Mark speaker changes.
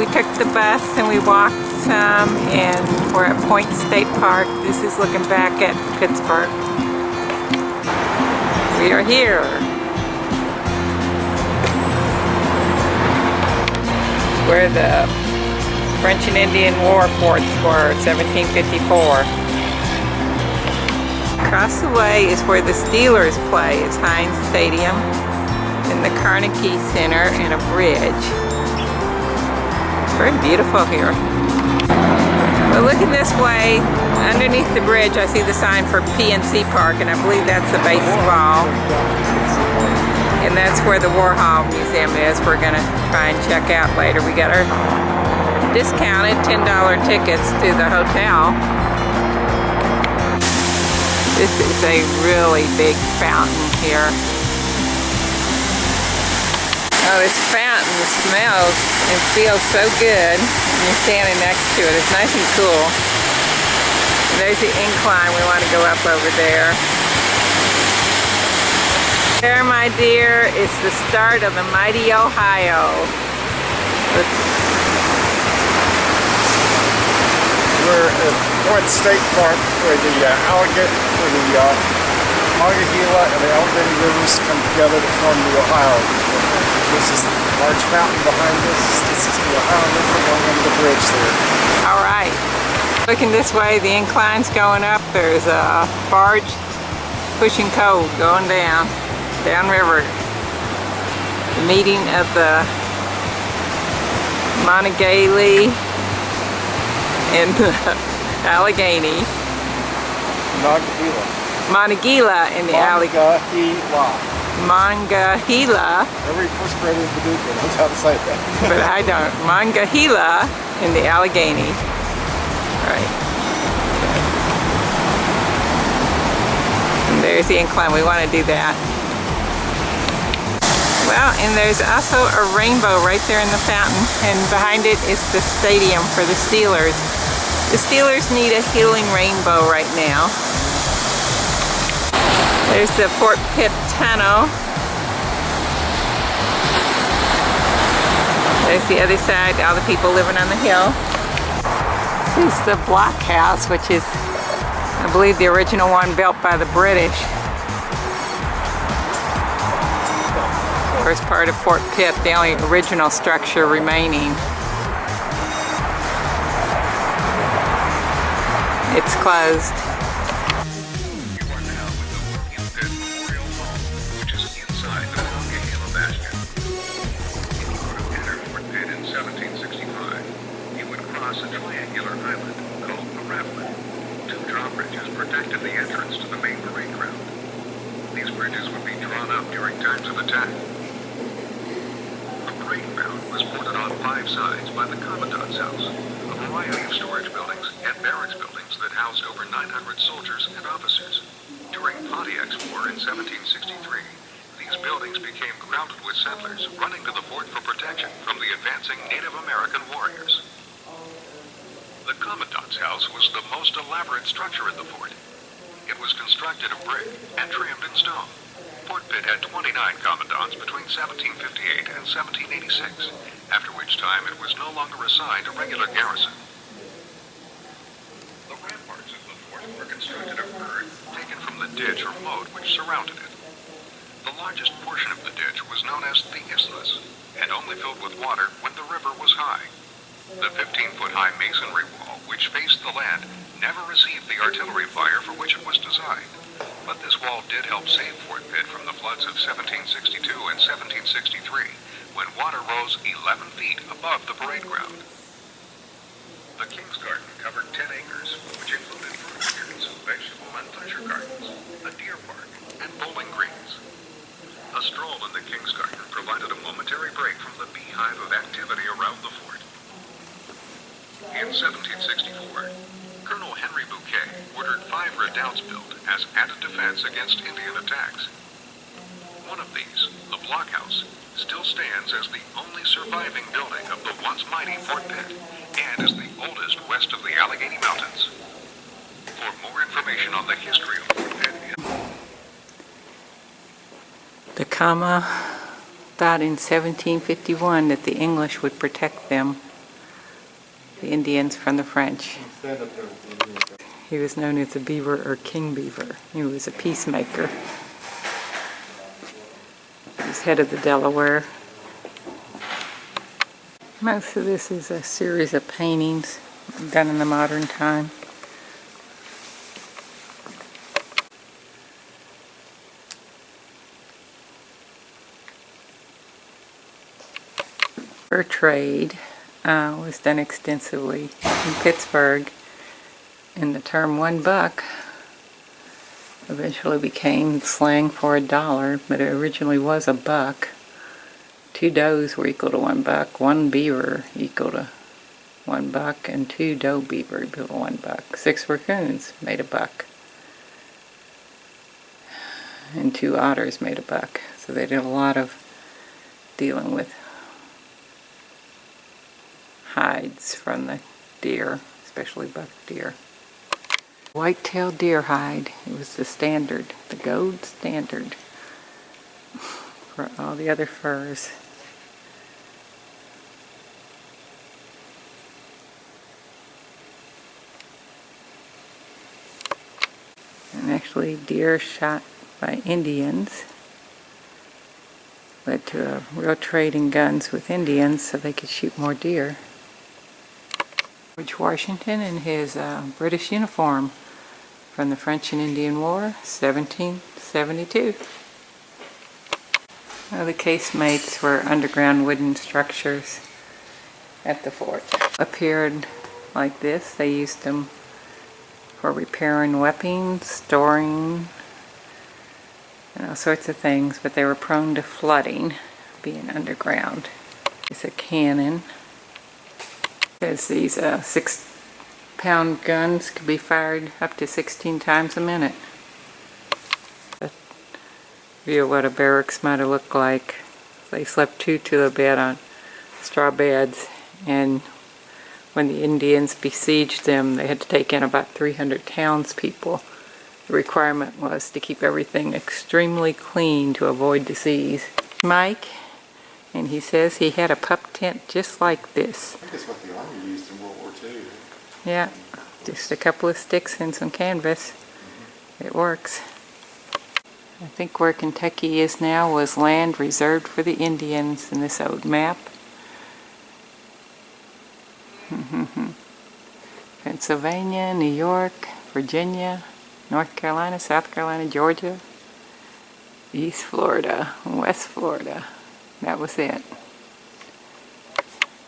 Speaker 1: we took the bus and we walked some, and we're at Point State Park. This is looking back at Pittsburgh. We are here. Where the French and Indian War forts were, 1754. Across the way is where the Steelers play. It's Heinz Stadium, and the Carnegie Center, and a bridge. It's very beautiful here. Well, looking this way, underneath the bridge, I see the sign for PNC Park, and I believe that's the baseball. And that's where the Warhol Museum is. We're gonna try and check out later. We got our discounted $10 tickets to the hotel. This is a really big fountain here. Oh, this fountain smells and feels so good when you're standing next to it. It's nice and cool. And there's the incline. We want to go up over there. There, my dear, is the start of the mighty Ohio.
Speaker 2: We're at Point State Park, where the Monongahela and the Allegheny rivers come together to form the Ohio. This is the large fountain behind us. This is the Ohio River going under the bridge there.
Speaker 1: All right. Looking this way, the incline's going up. There's a barge pushing coal going downriver. The meeting of the Monongahela and the Allegheny. Monongahela in the Allegheny. Monongahela.
Speaker 2: Every first grader in Paducah knows how to say that.
Speaker 1: But I don't. Monongahela in the Allegheny. Right. And there's the incline. We want to do that. Well, and there's also a rainbow right there in the fountain, and behind it is the stadium for the Steelers. The Steelers need a healing rainbow right now. There's the Fort Pitt Tunnel. There's the other side, all the people living on the hill. This is the block house, which is, I believe, the original one built by the British. Of course, part of Fort Pitt, the only original structure remaining. It's closed.
Speaker 3: You are now with the William Pitt Memorial Hall, which is inside the Monongahela Bastion. If you were to enter Fort Pitt in 1765, you would cross a triangular island called the Ravelin. Two drawbridges protected the entrance to the main parade ground. These bridges would be drawn up during times of attack. The parade ground was bordered on 5 sides by the Commandant's house, a variety of storage buildings and barracks buildings that housed over 900 soldiers and officers. During Pontiac's War in 1763, these buildings became crowded with settlers running to the fort for protection from the advancing Native American warriors. The Commandant's house was the most elaborate structure in the fort. It was constructed of brick and trimmed in stone. Fort Pitt had 29 commandants between 1758 and 1786, after which time it was no longer assigned a regular garrison. The ramparts of the fort were constructed of earth taken from the ditch or moat which surrounded it. The largest portion of the ditch was known as the isthmus, and only filled with water when the river was high. The 15-foot-high masonry wall, which faced the land, never received the artillery fire for which it was designed. But this wall did help save Fort Pitt from the floods of 1762 and 1763, when water rose 11 feet above the parade ground. The King's Garden covered 10 acres, which included fruit orchards, vegetable and pleasure gardens, a deer park, and bowling greens. A stroll in the King's Garden provided a momentary break from the beehive of activity around the fort. In 1764, Colonel Henry Bouquet ordered 5 redoubts built as added defense against Indian attacks. One of these, the blockhouse, still stands as the only surviving building of the once mighty Fort Pitt, and is the oldest west of the Allegheny Mountains. For more information on the history of Fort Pitt,
Speaker 1: The comma thought in 1751 that the English would protect them the Indians from the French. He was known as the Beaver or King Beaver. He was a peacemaker. He was head of the Delaware. Most of this is a series of paintings done in the modern time. Fur trade was done extensively in Pittsburgh, and the term $1 eventually became slang for $1, but it originally was a buck. 2 does were equal to $1, 1 beaver equal to $1, and 2 doe beaver equal to $1. 6 raccoons made a buck, and 2 otters made a buck. So they did a lot of dealing with hides from the deer, especially buck deer. White-tailed deer hide, it was the standard, the gold standard for all the other furs. And actually, deer shot by Indians led to a real trade in guns with Indians so they could shoot more deer. George Washington in his British uniform from the French and Indian War, 1772. Well, the casemates were underground wooden structures at the fort. Appeared like this. They used them for repairing weapons, storing, and all sorts of things, but they were prone to flooding, being underground. It's a cannon. Because these 6-pound guns could be fired up to 16 times a minute. A view of what a barracks might have looked like. They slept 2 to the bed on straw beds, and when the Indians besieged them, they had to take in about 300 townspeople. The requirement was to keep everything extremely clean to avoid disease. Mike, and he says he had a pup tent just like this.
Speaker 2: I think that's what the Army used in World War II.
Speaker 1: Yeah, just a couple of sticks and some canvas. It works. I think where Kentucky is now was land reserved for the Indians in this old map. Pennsylvania, New York, Virginia, North Carolina, South Carolina, Georgia, East Florida, West Florida. That was it.